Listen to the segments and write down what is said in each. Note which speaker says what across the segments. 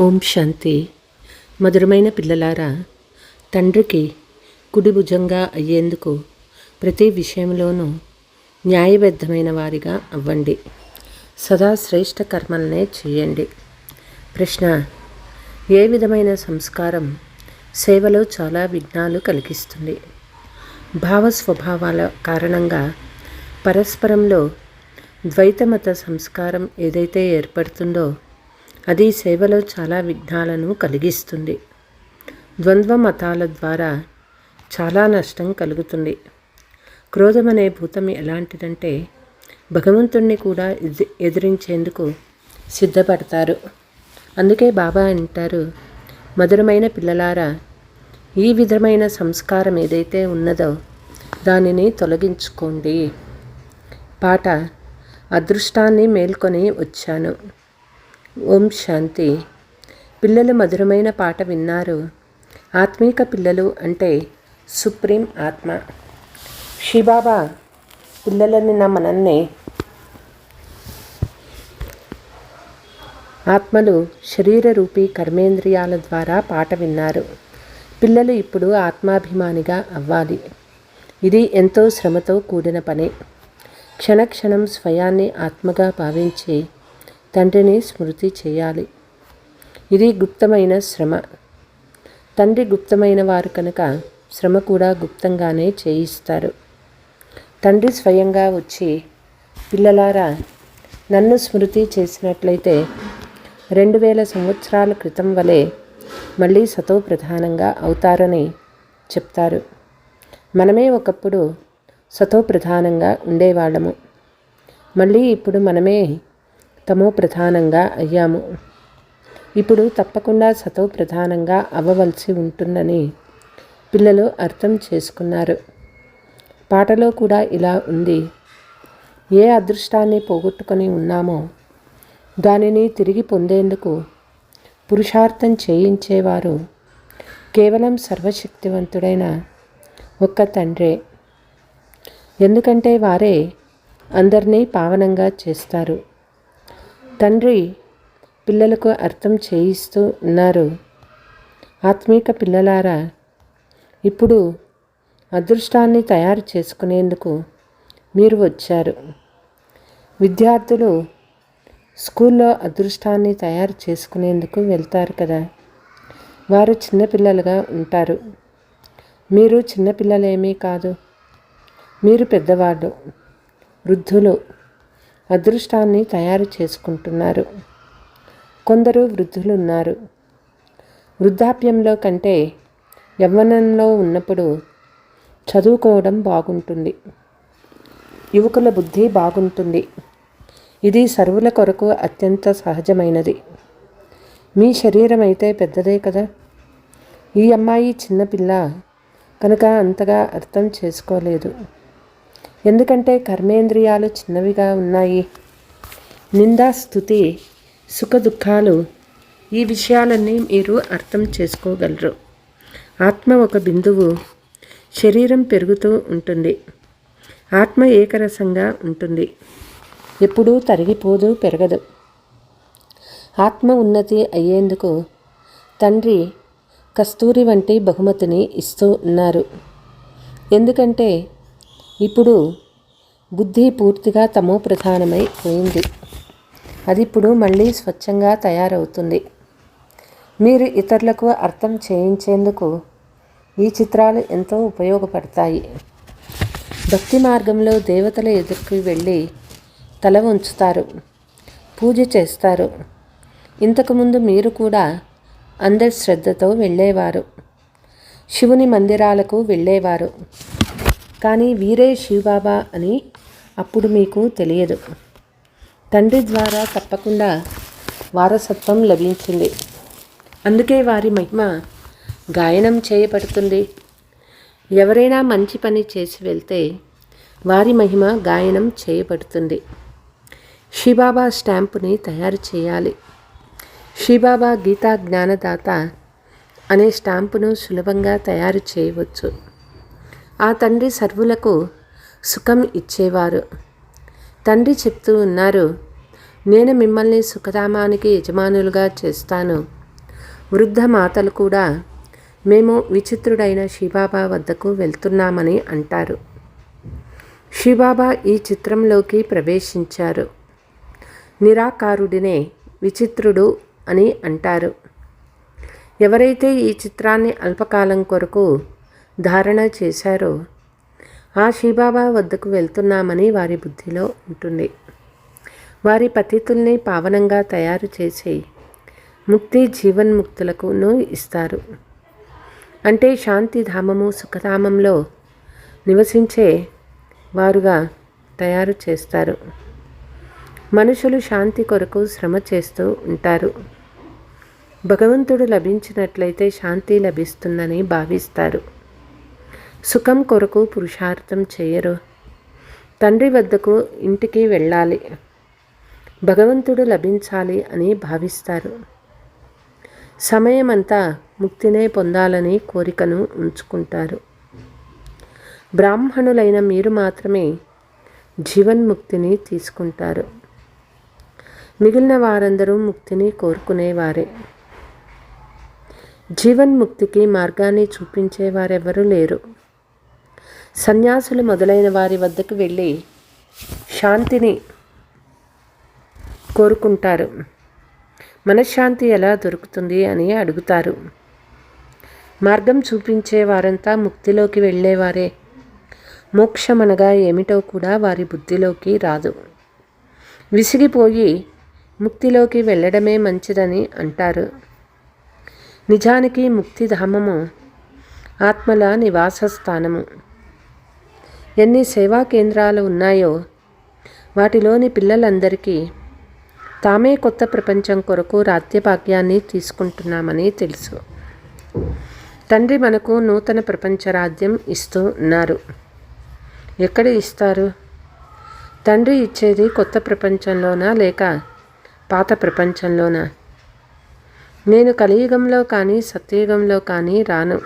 Speaker 1: ఓం శాంతి. మధురమైన పిల్లలారా, తండ్రికి కుడి భుజంగా అయ్యేందుకు ప్రతి విషయంలోనూ న్యాయబద్ధమైన వారిగా అవ్వండి. సదా శ్రేష్ఠ కర్మలనే చేయండి. ప్రశ్న: ఏ విధమైన సంస్కారం సేవలో చాలా విఘ్నాలు కలిగిస్తుంది? భావ స్వభావాల కారణంగా పరస్పరంలో ద్వైతమత సంస్కారం ఏదైతే ఏర్పడుతుందో అది సేవలో చాలా విఘ్నాలను కలిగిస్తుంది. ద్వంద్వ మతాల ద్వారా చాలా నష్టం కలుగుతుంది. క్రోధం అనే భూతం ఎలాంటిదంటే భగవంతుణ్ణి కూడా ఎదిరించేందుకు సిద్ధపడతారు. అందుకే బాబా అంటారు, మధురమైన పిల్లలారా, ఈ విధమైన సంస్కారం ఏదైతే ఉన్నదో దానిని తొలగించుకోండి. పాట: అదృష్టాన్ని మేల్కొని వచ్చాను. ఓం శాంతి. పిల్లలు మధురమైన పాట విన్నారు. ఆత్మీక పిల్లలు అంటే సుప్రీం ఆత్మ. శివబాబా పిల్లలని మనల్ని ఆత్మలు శరీర రూపీ కర్మేంద్రియాల ద్వారా పాట విన్నారు. పిల్లలు ఇప్పుడు ఆత్మాభిమానిగా అవ్వాలి. ఇది ఎంతో శ్రమతో కూడిన పని. క్షణక్షణం స్వయాన్ని ఆత్మగా భావించి తండ్రిని స్మృతి చేయాలి. ఇది గుప్తమైన శ్రమ. తండ్రి గుప్తమైన వారు కనుక శ్రమ కూడా గుప్తంగానే చేయిస్తారు. తండ్రి స్వయంగా వచ్చి, పిల్లలారా, నన్ను స్మృతి చేసినట్లయితే 2000 సంవత్సరాల క్రితం వలె మళ్ళీ సతో ప్రధానంగా అవుతారని చెప్తారు. మనమే ఒకప్పుడు సతో ప్రధానంగా ఉండేవాళ్ళము. మళ్ళీ ఇప్పుడు మనమే తమో ప్రధానంగా అయ్యాము. ఇప్పుడు తప్పకుండా సతో ప్రధానంగా అవ్వవలసి ఉంటుందని పిల్లలు అర్థం చేసుకున్నారు. పాటలో కూడా ఇలా ఉంది: ఏ అదృష్టాన్ని పోగొట్టుకొని ఉన్నామో దానిని తిరిగి పొందేందుకు పురుషార్థం చేయించేవారు కేవలం సర్వశక్తివంతుడైన ఒక్క తండ్రే. ఎందుకంటే వారే అందరినీ పావనంగా చేస్తారు. తండ్రి పిల్లలకు అర్థం చేయిస్తూ ఉన్నారు. ఆత్మీక పిల్లలారా, ఇప్పుడు అదృష్టాన్ని తయారు చేసుకునేందుకు మీరు వచ్చారు. విద్యార్థులు స్కూల్లో అదృష్టాన్ని తయారు చేసుకునేందుకు వెళ్తారు కదా, వారు చిన్నపిల్లలుగా ఉంటారు. మీరు చిన్నపిల్లలేమీ కాదు, మీరు పెద్దవాళ్ళు, వృద్ధులు. అదృష్టాన్ని తయారు చేసుకుంటున్నారు. కొందరు వృద్ధులు ఉన్నారు. వృద్ధాప్యంలో కంటే యవ్వనంలో ఉన్నప్పుడు చదువుకోవడం బాగుంటుంది. యువకుల బుద్ధి బాగుంటుంది. ఇది సర్వుల కొరకు అత్యంత సహజమైనది. మీ శరీరం అయితే పెద్దదే కదా. ఈ అమ్మాయి చిన్నపిల్ల కనుక అంతగా అర్థం చేసుకోలేదు. ఎందుకంటే కర్మేంద్రియాలు చిన్నవిగా ఉన్నాయి. నిందా, స్తుతి, సుఖ దుఃఖాలు, ఈ విషయాలన్నీ మీరు అర్థం చేసుకోగలరు. ఆత్మ ఒక బిందువు. శరీరం పెరుగుతూ ఉంటుంది. ఆత్మ ఏకరసంగా ఉంటుంది. ఎప్పుడూ తరిగిపోదు, పెరగదు. ఆత్మ ఉన్నతి అయ్యేందుకు తండ్రి కస్తూరి వంటి బహుమతిని ఇస్తూ ఉన్నారు. ఎందుకంటే ఇప్పుడు బుద్ధి పూర్తిగా తమో ప్రధానమై పోయింది. అది ఇప్పుడు మళ్ళీ స్వచ్ఛంగా తయారవుతుంది. మీరు ఇతరులకు అర్థం చేయించేందుకు ఈ చిత్రాలు ఎంతో ఉపయోగపడతాయి. భక్తి మార్గంలో దేవతల ఎదురుకు వెళ్ళి తల ఉంచుతారు, పూజ చేస్తారు. ఇంతకుముందు మీరు కూడా అందరి శ్రద్ధతో వెళ్ళేవారు. శివుని మందిరాలకు వెళ్ళేవారు. కానీ వీరే శివబాబా అని అప్పుడు మీకు తెలియదు. తండ్రి ద్వారా తప్పకుండా వారసత్వం లభించింది. అందుకే వారి మహిమ గాయనం చేయబడుతుంది. ఎవరైనా మంచి పని చేసి వెళ్తే వారి మహిమ గాయనం చేయబడుతుంది. శివబాబా స్టాంపుని తయారు చేయాలి. శివబాబా గీతా జ్ఞానదాత అనే స్టాంపును సులభంగా తయారు చేయవచ్చు. ఆ తండ్రి సర్వులకు సుఖం ఇచ్చేవారు. తండ్రి చెప్తూ ఉన్నారు, నేను మిమ్మల్ని సుఖధామానికి యజమానులుగా చేస్తాను వృద్ధ మాతలు కూడా మేము విచిత్రుడైన శివబాబా వద్దకు వెళ్తున్నామని అంటారు. శివబాబా ఈ చిత్రంలోకి ప్రవేశించారు. నిరాకారుడినే విచిత్రుడు అని అంటారు. ఎవరైతే ఈ చిత్రాన్ని అల్పకాలం కొరకు ధారణ చేశారో ఆ శివబాబా వద్దకు వెళ్తున్నామని వారి బుద్ధిలో ఉంటుంది. వారి పతితుల్ని పావనంగా తయారు చేసి ముక్తి జీవన్ముక్తులకును ఇస్తారు. అంటే శాంతిధామము సుఖధామంలో నివసించే వారుగా తయారు చేస్తారు. మనుషులు శాంతి కొరకు శ్రమ చేస్తూ ఉంటారు. భగవంతుడు లభించినట్లయితే శాంతి లభిస్తుందని భావిస్తారు. సుఖం కొరకు పురుషార్థం చేయరు. తండ్రి వద్దకు ఇంటికి వెళ్ళాలి, భగవంతుడు లభించాలి అని భావిస్తారు. సమయమంతా ముక్తినే పొందాలని కోరికను ఉంచుకుంటారు. బ్రాహ్మణులైన మీరు మాత్రమే జీవన్ముక్తిని తీసుకుంటారు. మిగిలిన వారందరూ ముక్తిని కోరుకునేవారే. జీవన్ముక్తికి మార్గాన్ని చూపించేవారెవరూ లేరు. సన్యాసులు మొదలైన వారి వద్దకు వెళ్ళి శాంతిని కోరుకుంటారు. మనశ్శాంతి ఎలా దొరుకుతుంది అని అడుగుతారు. మార్గం చూపించే వారంతా ముక్తిలోకి వెళ్ళేవారే. మోక్షమనగా ఏమిటో కూడా వారి బుద్ధిలోకి రాదు. విసిగిపోయి ముక్తిలోకి వెళ్ళడమే మంచిదని అంటారు. నిజానికి ముక్తిధామము ఆత్మల నివాస స్థానము. ఎన్ని సేవా కేంద్రాలు ఉన్నాయో వాటిలోని పిల్లలందరికీ తామే కొత్త ప్రపంచం కొరకు రాజ్యభాగ్యాన్ని తీసుకుంటున్నామని తెలుసు. తండ్రి మనకు నూతన ప్రపంచ రాజ్యం ఇస్తూ ఉన్నారు. ఎక్కడ ఇస్తారు? తండ్రి ఇచ్చేది కొత్త ప్రపంచంలోనా లేక పాత ప్రపంచంలోనా? నేను కలియుగంలో కానీ సత్యయుగంలో కానీ రాను.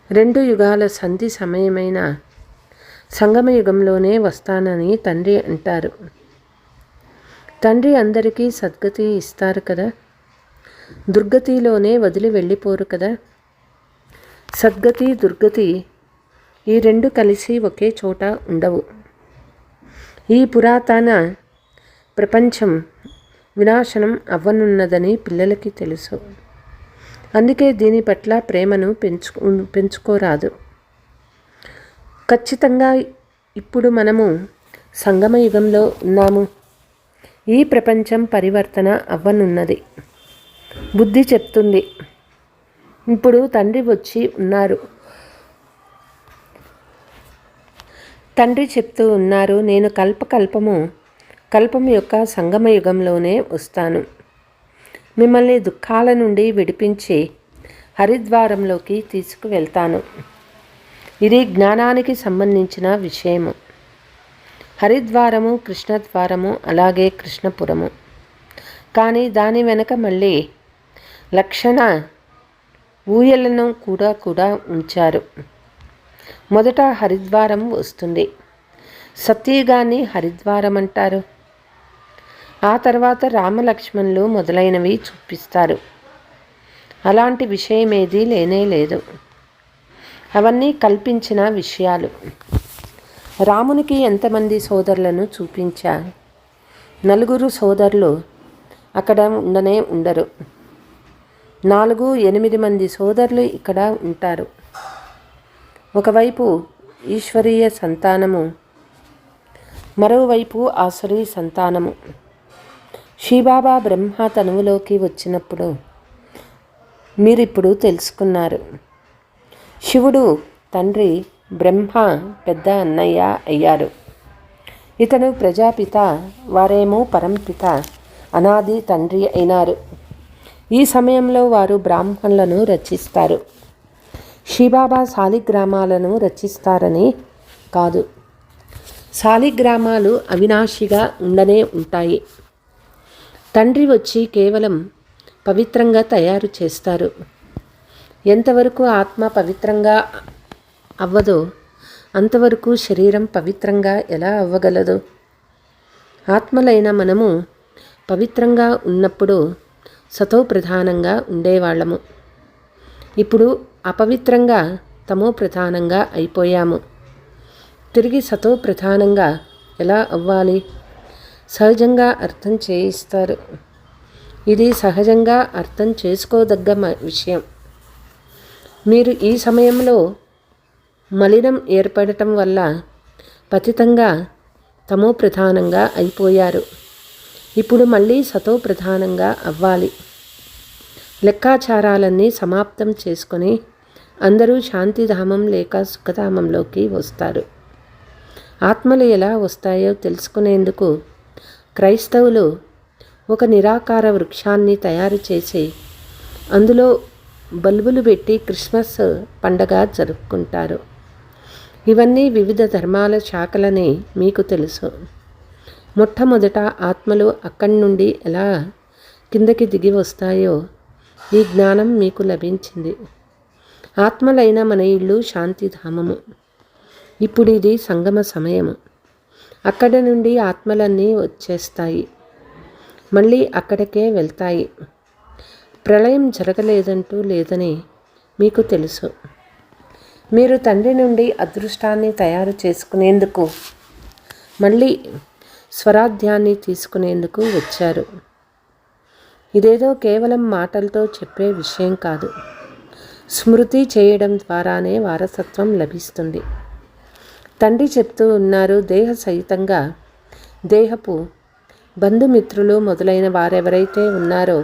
Speaker 1: 2 యుగాల సంధి సమయమైన సంగమయుగంలోనే వస్తానని తండ్రి అంటారు. తండ్రి అందరికీ సద్గతి ఇస్తారు కదా, దుర్గతిలోనే వదిలి వెళ్ళిపోరు కదా. సద్గతి దుర్గతి ఈ 2 కలిసి ఒకే చోట ఉండవు. ఈ పురాతన ప్రపంచం వినాశనం అవ్వనున్నదని పిల్లలకి తెలుసు. అందుకే దీని పట్ల ప్రేమను పెంచుకోరాదు. ఖచ్చితంగా ఇప్పుడు మనము సంగమ యుగంలో ఉన్నాము. ఈ ప్రపంచం పరివర్తన అవ్వనున్నది. బుద్ధి చెప్తుంది. ఇప్పుడు తండ్రి వచ్చి ఉన్నారు. తండ్రి చెప్తూ ఉన్నారు, నేను కల్పం యొక్క సంగమ యుగంలోనే వస్తాను. మిమ్మల్ని దుఃఖాల నుండి విడిపించి హరిద్వారంలోకి తీసుకువెళ్తాను. ఇది జ్ఞానానికి సంబంధించిన విషయము. హరిద్వారము, కృష్ణద్వారము, అలాగే కృష్ణపురము. కానీ దాని వెనక మళ్ళీ లక్షణ ఊయలను కూడా ఉంచారు. మొదట హరిద్వారం వస్తుంది. సత్యయుగాన్ని హరిద్వారం అంటారు. ఆ తర్వాత రామలక్ష్మణులు మొదలైనవి చూపిస్తారు. అలాంటి విషయమేదీ లేనే లేదు. అవన్నీ కల్పించిన విషయాలు. రామునికి ఎంతమంది సోదరులను చూపించా? 4 సోదరులు అక్కడ ఉండరు. 4, 8 మంది సోదరులు ఇక్కడ ఉంటారు. ఒకవైపు ఈశ్వరీయ సంతానము, మరోవైపు ఆసురీ సంతానము. శివబాబా బ్రహ్మ తనువులోకి వచ్చినప్పుడు మీరిప్పుడు తెలుసుకున్నారు. శివుడు తండ్రి, బ్రహ్మ పెద్ద అన్నయ్య అయ్యారు. ఇతను ప్రజాపిత, వారేమో పరంపిత, అనాది తండ్రి అయినారు. ఈ సమయంలో వారు బ్రాహ్మణులను రచిస్తారు. శివబాబా శాలిగ్రామాలను రచిస్తారని కాదు. శాలిగ్రామాలు అవినాశిగా ఉండనే ఉంటాయి. తండ్రి వచ్చి కేవలం పవిత్రంగా తయారు చేస్తారు. ఎంతవరకు ఆత్మ పవిత్రంగా అవ్వదో అంతవరకు శరీరం పవిత్రంగా ఎలా అవ్వగలదు? ఆత్మలైన మనము పవిత్రంగా ఉన్నప్పుడు సతో ప్రధానంగా ఉండేవాళ్ళము. ఇప్పుడు అపవిత్రంగా తమో ప్రధానంగా అయిపోయాము. తిరిగి సతో ప్రధానంగా ఎలా అవ్వాలి? సహజంగా అర్థం చేయిస్తారు. ఇది సహజంగా అర్థం చేసుకోదగ్గ విషయం. మీరు ఈ సమయంలో మలినం ఏర్పడటం వల్ల పతితంగా తమో ప్రధానంగా అయిపోయారు. ఇప్పుడు మళ్ళీ సతో ప్రధానంగా అవ్వాలి. లెక్కాచారాలన్నీ సమాప్తం చేసుకొని అందరూ శాంతిధామం లేక సుఖధామంలోకి వస్తారు. ఆత్మలు ఎలా వస్తాయో తెలుసుకునేందుకు క్రైస్తవులు ఒక నిరాకార వృక్షాన్ని తయారు చేసి అందులో బల్బులు పెట్టి క్రిస్మస్ పండగ జరుపుకుంటారు. ఇవన్నీ వివిధ ధర్మాల శాఖలని మీకు తెలుసు. మొట్టమొదట ఆత్మలు అక్కడి నుండి ఎలా కిందకి దిగి వస్తాయో ఈ జ్ఞానం మీకు లభించింది. ఆత్మలైన మన ఇల్లు శాంతిధామము. ఇప్పుడు ఇది సంగమ సమయము. అక్కడి నుండి ఆత్మలన్నీ వచ్చేస్తాయి, మళ్ళీ అక్కడికే వెళ్తాయి. ప్రళయం జరగలేదంటూ లేదని మీకు తెలుసు. మీరు తండ్రి నుండి అదృష్టాన్ని తయారు చేసుకునేందుకు మళ్ళీ స్వరాధ్యాన్ని తీసుకునేందుకు వచ్చారు. ఇదేదో కేవలం మాటలతో చెప్పే విషయం కాదు. స్మృతి చేయడం ద్వారానే వారసత్వం లభిస్తుంది. తండ్రి చెప్తూ ఉన్నారు, దేహ సహితంగా దేహపు బంధుమిత్రులు మొదలైన వారెవరైతే ఉన్నారో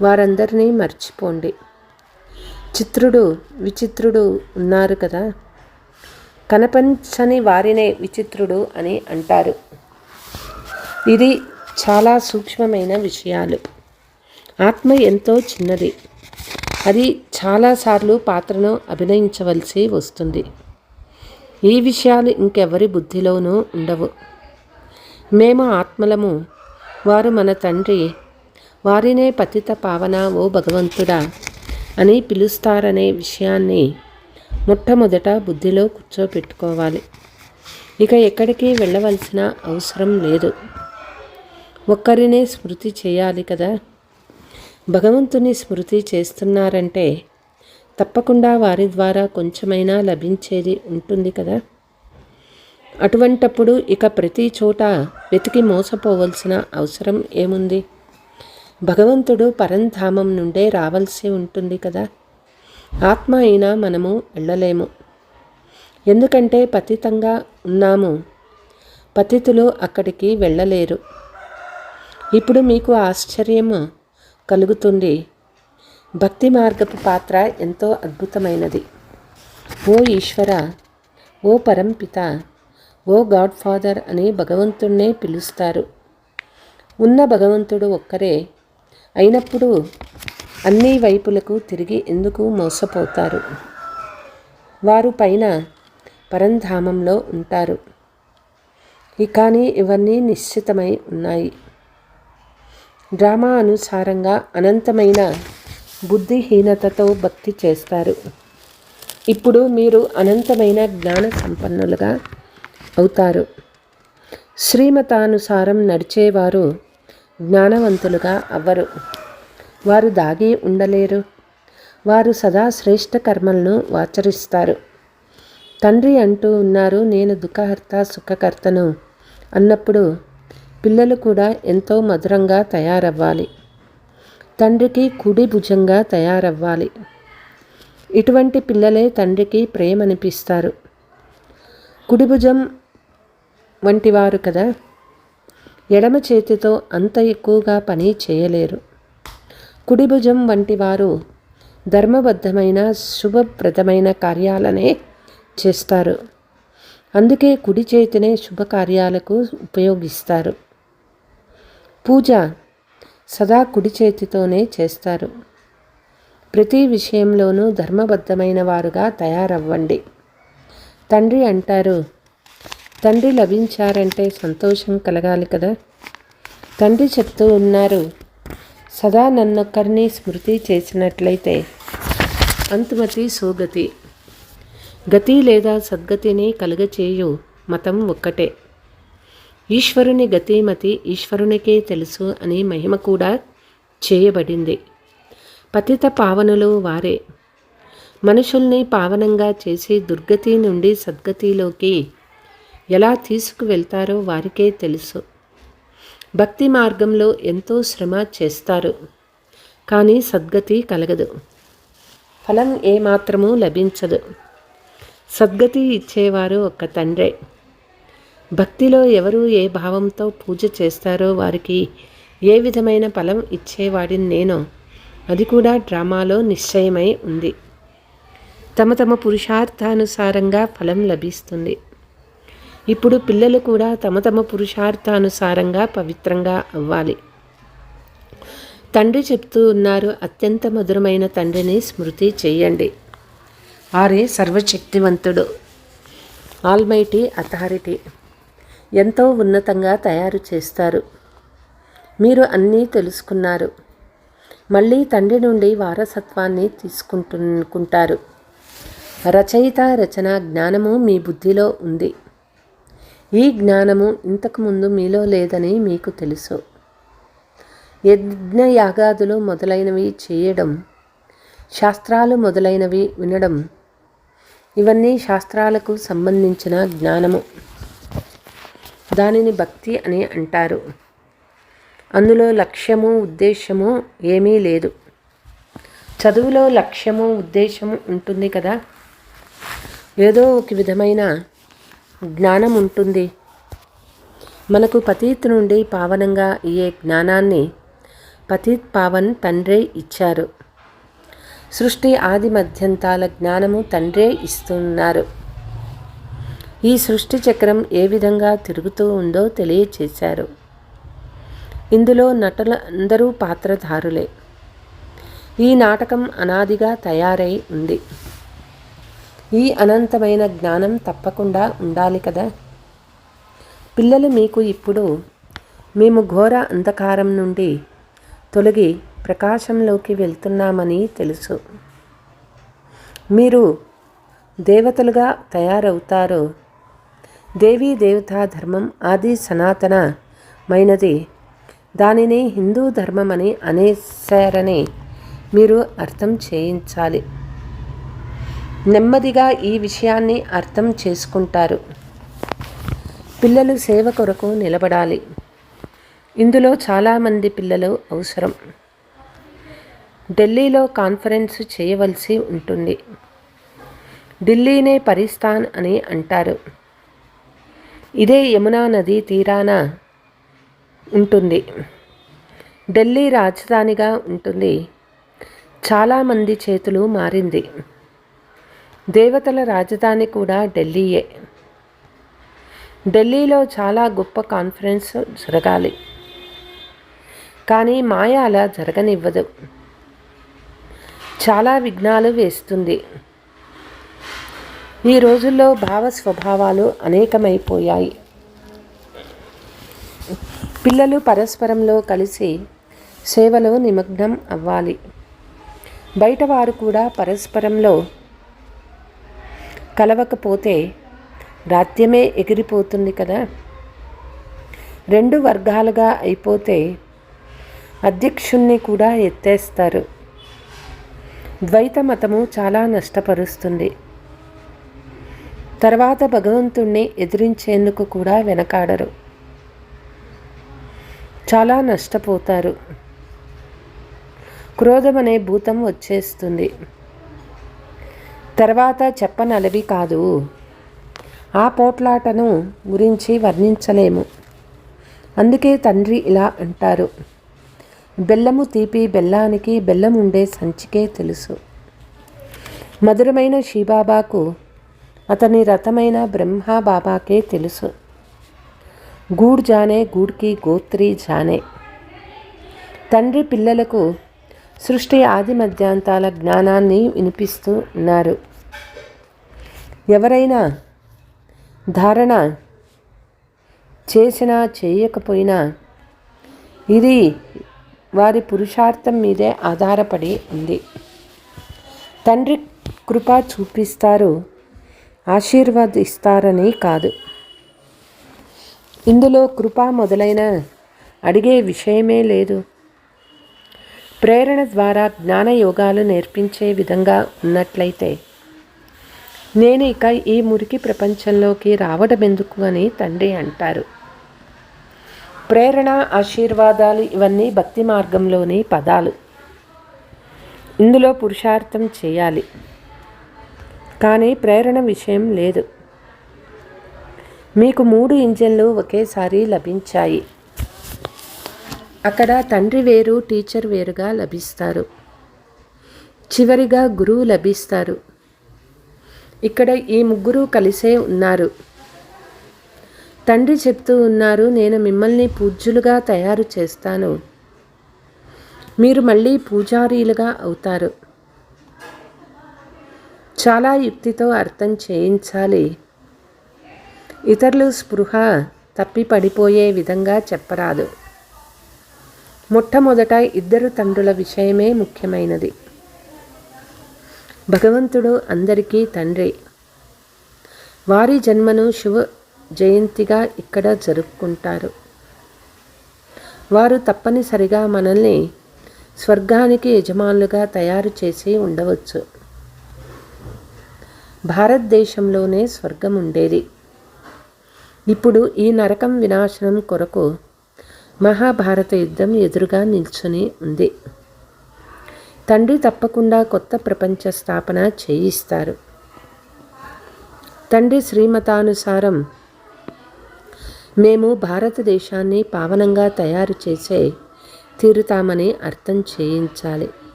Speaker 1: వారందరినీ మర్చిపోండి. చిత్రుడు విచిత్రుడు ఉన్నారు కదా, కనపంచని వారినే విచిత్రుడు అని అంటారు. ఇది చాలా సూక్ష్మమైన విషయాలు. ఆత్మ ఎంతో చిన్నది. అది చాలాసార్లు పాత్రను అభినయించవలసి వస్తుంది. ఈ విషయాలు ఇంకెవరి బుద్ధిలోనూ ఉండవు. మేము ఆత్మలము, వారు మన తండ్రి, వారినే పతిత పావన ఓ భగవంతుడా అని పిలుస్తారనే విషయాన్ని మొట్టమొదట బుద్ధిలో కూర్చోపెట్టుకోవాలి. ఇక ఎక్కడికి వెళ్ళవలసిన అవసరం లేదు. ఒక్కరినే స్మృతి చేయాలి కదా. భగవంతుని స్మృతి చేస్తున్నారంటే తప్పకుండా వారి ద్వారా కొంచెమైనా లభించేది ఉంటుంది కదా. అటువంటప్పుడు ఇక ప్రతి చోట వెతికి మోసపోవలసిన అవసరం ఏముంది? భగవంతుడు పరంధామం నుండే రావాల్సి ఉంటుంది కదా. ఆత్మ అయినా మనము వెళ్ళలేము, ఎందుకంటే పతితంగా ఉన్నాము. పతితులు అక్కడికి వెళ్ళలేరు. ఇప్పుడు మీకు ఆశ్చర్యం కలుగుతుంది. భక్తి మార్గపు పాత్ర ఎంతో అద్భుతమైనది. ఓ ఈశ్వర, ఓ పరంపిత, ఓ గాడ్ ఫాదర్ అని భగవంతుణ్ణే పిలుస్తారు. ఉన్న భగవంతుడు ఒక్కరే అయినప్పుడు అన్ని వైపులకు తిరిగి ఎందుకు మోసపోతారు? వారు పైన పరంధామంలో ఉంటారు. కానీ ఇవన్నీ నిశ్చితమై ఉన్నాయి. డ్రామా అనుసారంగా అనంతమైన బుద్ధిహీనతతో భక్తి చేస్తారు. ఇప్పుడు మీరు అనంతమైన జ్ఞాన సంపన్నులుగా అవుతారు. శ్రీమతానుసారం నడిచేవారు జ్ఞానవంతులుగా అవ్వరు. వారు దాగి ఉండలేరు. వారు సదా శ్రేష్ఠ కర్మలను ఆచరిస్తారు. తండ్రి అంటూ ఉన్నారు, నేను దుఃఖహర్త సుఖకర్తను అన్నప్పుడు పిల్లలు కూడా ఎంతో మధురంగా తయారవ్వాలి. తండ్రికి కుడి భుజంగా తయారవ్వాలి. ఇటువంటి పిల్లలే తండ్రికి ప్రేమనిపిస్తారు. కుడి భుజం వంటివారు కదా. ఎడమ చేతితో అంత ఎక్కువగా పని చేయలేరు. కుడి భుజం వంటి వారు ధర్మబద్ధమైన శుభప్రదమైన కార్యాలనే చేస్తారు. అందుకే కుడి చేతినే శుభకార్యాలకు ఉపయోగిస్తారు. పూజ సదా కుడి చేతితోనే చేస్తారు. ప్రతి విషయంలోనూ ధర్మబద్ధమైన వారుగా తయారవ్వండి. తండ్రి అంటారు, తండ్రి లభించారంటే సంతోషం కలగాలి కదా. తండ్రి చెప్తూ ఉన్నారు, సదా నన్నొక్కరిని స్మృతి చేసినట్లయితే అంతుమతి సోగతి, గతి లేదా సద్గతిని కలుగచేయు మతం ఒక్కటే. ఈశ్వరుని గతిమతి ఈశ్వరునికే తెలుసు అని మహిమ కూడా చేయబడింది. పతిత పావనులు వారే. మనుషుల్ని పావనంగా చేసి దుర్గతి నుండి సద్గతిలోకి ఎలా తీసుకువెళ్తారో వారికే తెలుసు. భక్తి మార్గంలో ఎంతో శ్రమ చేస్తారు, కానీ సద్గతి కలగదు. ఫలం ఏమాత్రమూ లభించదు. సద్గతి ఇచ్చేవారు ఒక్క తండ్రే. భక్తిలో ఎవరు ఏ భావంతో పూజ చేస్తారో వారికి ఏ విధమైన ఫలం ఇచ్చేవాడిని నేను, అది కూడా డ్రామాలో నిశ్చయమై ఉంది. తమ తమ పురుషార్థానుసారంగా ఫలం లభిస్తుంది. ఇప్పుడు పిల్లలు కూడా తమ తమ పురుషార్థానుసారంగా పవిత్రంగా అవ్వాలి. తండ్రి చెప్తూ ఉన్నారు, అత్యంత మధురమైన తండ్రిని స్మృతి చేయండి. వారే సర్వశక్తివంతుడు, ఆల్మైటీ అథారిటీ. ఎంతో ఉన్నతంగా తయారు చేస్తారు. మీరు అన్నీ తెలుసుకున్నారు. మళ్ళీ తండ్రి నుండి వారసత్వాన్ని తీసుకుంటారు. రచయిత రచన జ్ఞానము మీ బుద్ధిలో ఉంది. ఈ జ్ఞానము ఇంతకుముందు మీలో లేదని మీకు తెలుసు. యజ్ఞ యాగాదులు మొదలైనవి చేయడం, శాస్త్రాలు మొదలైనవి వినడం, ఇవన్నీ శాస్త్రాలకు సంబంధించిన జ్ఞానము. దానిని భక్తి అని అంటారు. అందులో లక్ష్యము ఉద్దేశము ఏమీ లేదు. చదువులో లక్ష్యము ఉద్దేశము ఉంటుంది కదా, ఏదో ఒక విధమైన జ్ఞానం ఉంటుంది. మనకు పతీత్ నుండి పావనంగా అయ్యే జ్ఞానాన్ని పతీత్ పావన్ తండ్రే ఇచ్చారు. సృష్టి ఆది మధ్యంతాల జ్ఞానము తండ్రే ఇస్తున్నారు. ఈ సృష్టి చక్రం ఏ విధంగా తిరుగుతూ ఉందో తెలియచేశారు. ఇందులో నటులందరూ పాత్రధారులే. ఈ నాటకం అనాదిగా తయారై ఉంది. ఈ అనంతమైన జ్ఞానం తప్పకుండా ఉండాలి కదా. పిల్లలు మీకు ఇప్పుడు మేము ఘోర అంధకారం నుండి తొలగి ప్రకాశంలోకి వెళ్తున్నామని తెలుసు. మీరు దేవతలుగా తయారవుతారో. దేవీ దేవతా ధర్మం ఆది సనాతనమైనది. దానిని హిందూ ధర్మం అని అనేశారని మీరు అర్థం చేయించాలి. నెమ్మదిగా ఈ విషయాన్ని అర్థం చేసుకుంటారు. పిల్లలు సేవ కొరకు నిలబడాలి. ఇందులో చాలామంది పిల్లలు అవసరం. ఢిల్లీలో కాన్ఫరెన్స్ చేయవలసి ఉంటుంది. ఢిల్లీనే పరిస్థాన్ అని అంటారు. ఇదే యమునా నదీ తీరాన ఉంటుంది. ఢిల్లీ రాజధానిగా ఉంటుంది. చాలామంది చేతులు మారింది. దేవతల రాజధాని కూడా ఢిల్లీయే. ఢిల్లీలో చాలా గొప్ప కాన్ఫరెన్స్ జరగాలి. కానీ మాయ అలా జరగనివ్వదు. చాలా విఘ్నాలు వేస్తుంది. ఈ రోజుల్లో భావ స్వభావాలు అనేకమైపోయాయి. పిల్లలు పరస్పరంలో కలిసి సేవలో నిమగ్నం అవ్వాలి. బయట వారు కూడా పరస్పరంలో కలవకపోతే రాజ్యమే ఎగిరిపోతుంది కదా. రెండు వర్గాలుగా అయిపోతే అధ్యక్షుణ్ణి కూడా ఎత్తేస్తారు. ద్వైత మతము చాలా నష్టపరుస్తుంది. తర్వాత భగవంతుణ్ణి ఎదిరించేందుకు కూడా వెనకాడరు. చాలా నష్టపోతారు. క్రోధమనే భూతం వచ్చేస్తుంది. తర్వాత చెప్పనలవి కాదు. ఆ పోట్లాటను గురించి వర్ణించలేము. అందుకే తండ్రి ఇలా అంటారు, బెల్లము తీపి బెల్లానికి బెల్లం ఉండే సంచికే తెలుసు. మధురమైన శివబాబాకు అతని రథమైన బ్రహ్మా బాబాకే తెలుసు. గూడ్ జానే గూడ్కి గోత్రి జానే. తండ్రి పిల్లలకు సృష్టి ఆది మధ్యాంతాల జ్ఞానాన్ని వినిపిస్తూ ఉన్నారు. ఎవరైనా ధారణ చేసినా చేయకపోయినా ఇది వారి పురుషార్థం మీదే ఆధారపడి ఉంది. తండ్రి కృప చూపిస్తారు, ఆశీర్వదిస్తారని కాదు. ఇందులో కృప మొదలైన అడిగే విషయమే లేదు. ప్రేరణ ద్వారా జ్ఞానయోగాలు నేర్పించే విధంగా ఉన్నట్లయితే నేను ఇక ఈ మురికి ప్రపంచంలోకి రావడమెందుకు అని తండ్రి అంటారు. ప్రేరణ, ఆశీర్వాదాలు ఇవన్నీ భక్తి మార్గంలోని పదాలు. ఇందులో పురుషార్థం చేయాలి, కానీ ప్రేరణ విషయం లేదు. మీకు 3 ఇంజన్లు ఒకేసారి లభించాయి. అక్కడ తండ్రి వేరు, టీచర్ వేరుగా లభిస్తారు. చివరిగా గురువు లభిస్తారు. ఇక్కడ ఈ ముగ్గురు కలిసే ఉన్నారు. తండ్రి చెప్తూ ఉన్నారు, నేను మిమ్మల్ని పూజ్యులుగా తయారు చేస్తాను. మీరు మళ్ళీ పూజారీలుగా అవుతారు. చాలా యుక్తితో అర్థం చేయించాలి. ఇతరులు స్పృహ తప్పి పడిపోయే విధంగా చెప్పరాదు. మొట్టమొదట ఇద్దరు తండ్రుల విషయమే ముఖ్యమైనది. భగవంతుడు అందరికీ తండ్రి. వారి జన్మను శివ జయంతిగా ఇక్కడ జరుపుకుంటారు. వారు తప్పనిసరిగా మనల్ని స్వర్గానికి యజమానులుగా తయారు చేసి ఉండవచ్చు. భారతదేశంలోనే స్వర్గం ఉండేది. ఇప్పుడు ఈ నరకం వినాశనం కొరకు మహాభారత యుద్ధం ఎదురుగా నిల్చుని ఉంది. తండ్రి తప్పకుండా కొత్త ప్రపంచ స్థాపన చేయిస్తారు. తండ్రి శ్రీమతానుసారం మేము భారతదేశాన్ని పావనంగా తయారు చేసే తీరుతామని అర్థం చేయించాలి.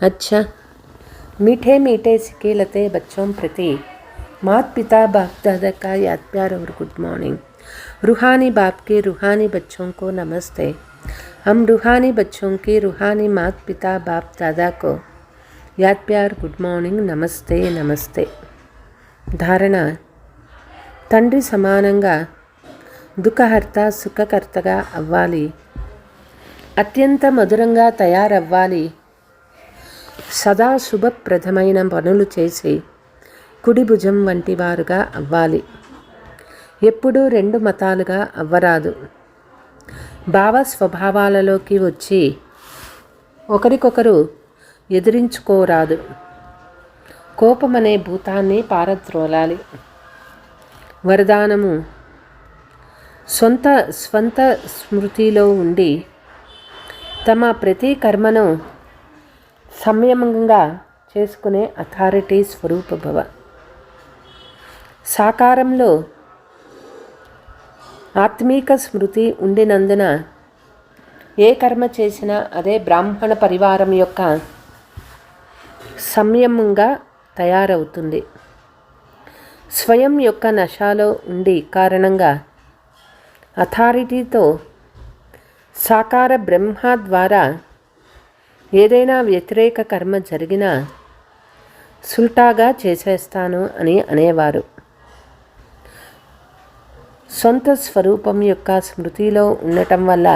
Speaker 1: अच्छा, मीठे मीठे सिकेलते बच्चों प्रति मात पिता बाप दादा का याद प्यार और गुड मॉर्निंग. रूहानी बाप के रूहानी बच्चों को नमस्ते. हम रूहानी बच्चों की रूहानी मात पिता बाप दादा को याद प्यार गुड मॉर्निंग नमस्ते नमस्ते. धारणा, తండ్రి సమానంగా దుఃఖహర్త సుఖకర్తగా అవ్వాలి. అత్యంత మధురంగా తయారవ్వాలి. సదా శుభప్రదమైన పనులు చేసి కుడి భుజం వంటి వారుగా అవ్వాలి. ఎప్పుడూ 2 మతాలుగా అవ్వరాదు. భావ స్వభావాలలోకి వచ్చి ఒకరికొకరు ఎదిరించుకోరాదు. కోపమనే భూతాన్ని పారద్రోలాలి. వరదానము, స్వంత స్మృతిలో ఉండి తమ ప్రతి కర్మను సంయమంగా చేసుకునే అథారిటీ స్వరూపభవ. సాకారంలో ఆత్మీక స్మృతి ఉండినందున ఏ కర్మ చేసినా అదే బ్రాహ్మణ పరివారం యొక్క సంయమంగా తయారవుతుంది. స్వయం యొక్క నశాలో ఉండి కారణంగా అథారిటీతో సాకార బ్రహ్మ ద్వారా ఏదైనా వ్యతిరేక కర్మ జరిగినా సుల్టాగా చేసేస్తాను అని అనేవారు. సొంత స్వరూపం యొక్క స్మృతిలో ఉండటం వల్ల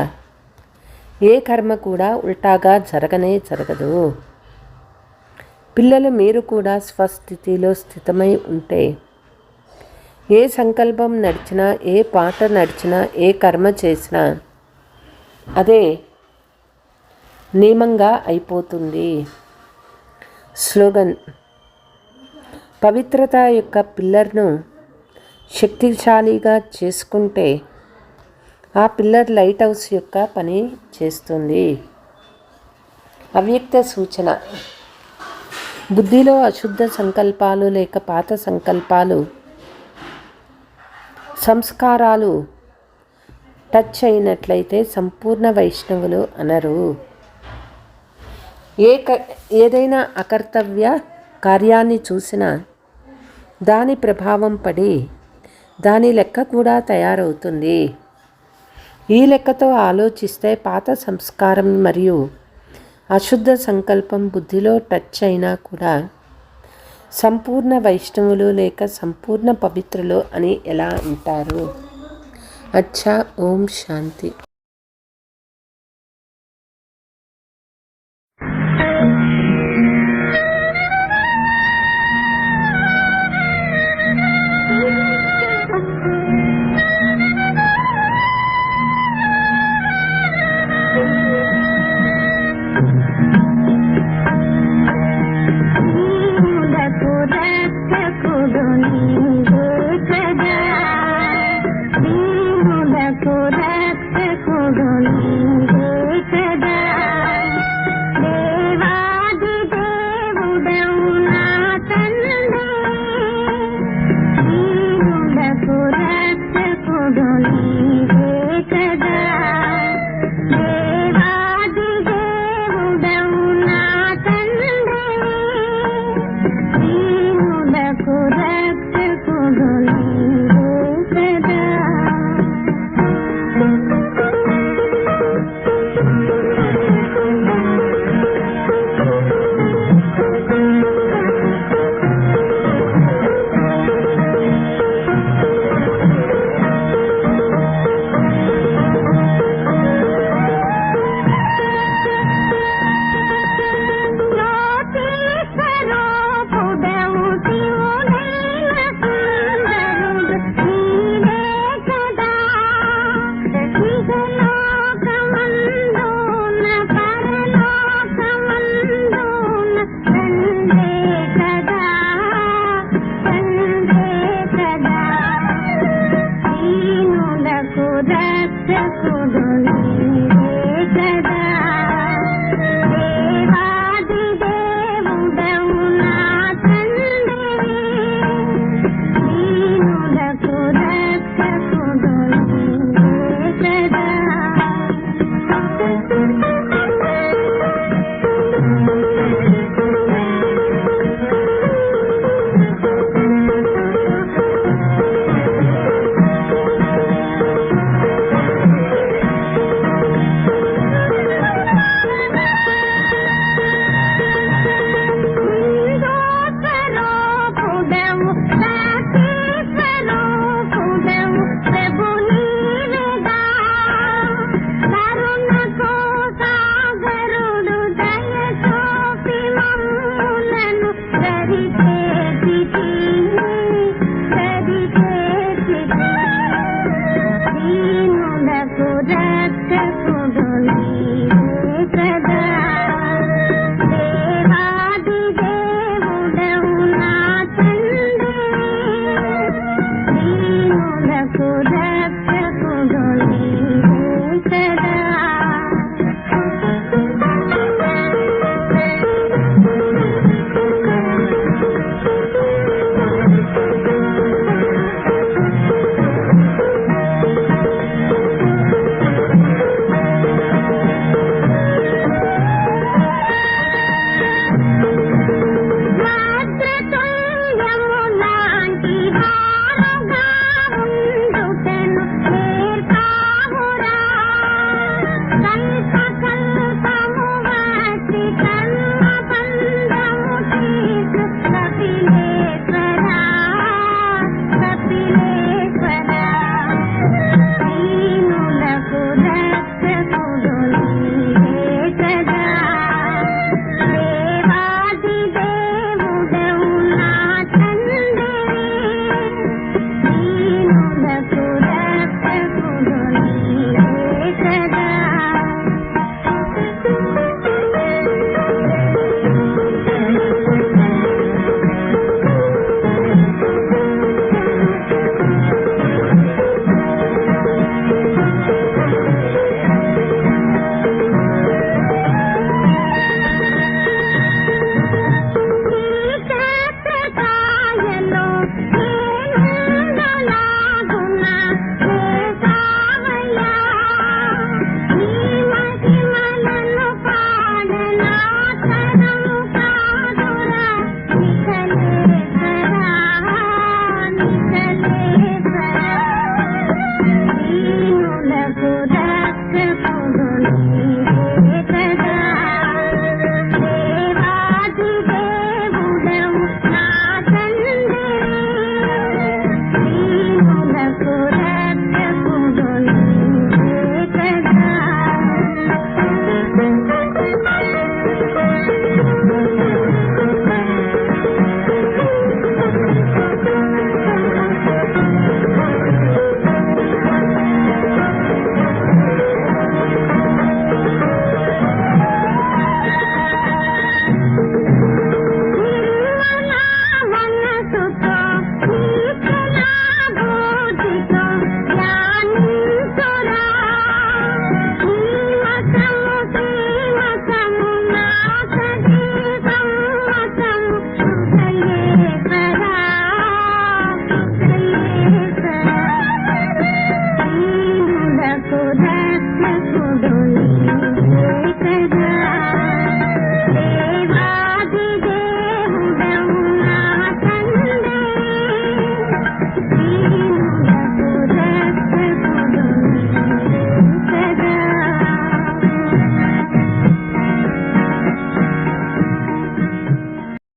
Speaker 1: ఏ కర్మ కూడా ఉల్టాగా జరగదు. పిల్లలు మీరు కూడా స్వస్థితిలో స్థితమై ఉంటే ఏ సంకల్పం నడిచినా, ఏ పాట నడిచినా, ఏ కర్మ చేసినా అదే నియమంగా అయిపోతుంది. స్లోగన్, పవిత్రత యొక్క పిల్లర్ను శక్తిశాలిగా చేసుకుంటే ఆ పిల్లర్ లైట్ హౌస్ యొక్క పని చేస్తుంది. అవ్యక్త సూచన, బుద్ధిలో అశుద్ధ సంకల్పాలు లేక పాత సంకల్పాలు, సంస్కారాలు టచ్ అయినట్లయితే సంపూర్ణ వైష్ణవులు అనరు. ఏదైనా అకర్తవ్య కార్యాన్ని చూసినా దాని ప్రభావం పడి దాని లెక్క కూడా తయారవుతుంది. ఈ లెక్కతో ఆలోచిస్తే పాత సంస్కారం మరియు అశుద్ధ సంకల్పం బుద్ధిలో టచ్ అయినా కూడా సంపూర్ణ వైష్ణవులు లేక సంపూర్ణ పవిత్రులు అని ఎలా అంటారు? అచ్చా, ఓం శాంతి.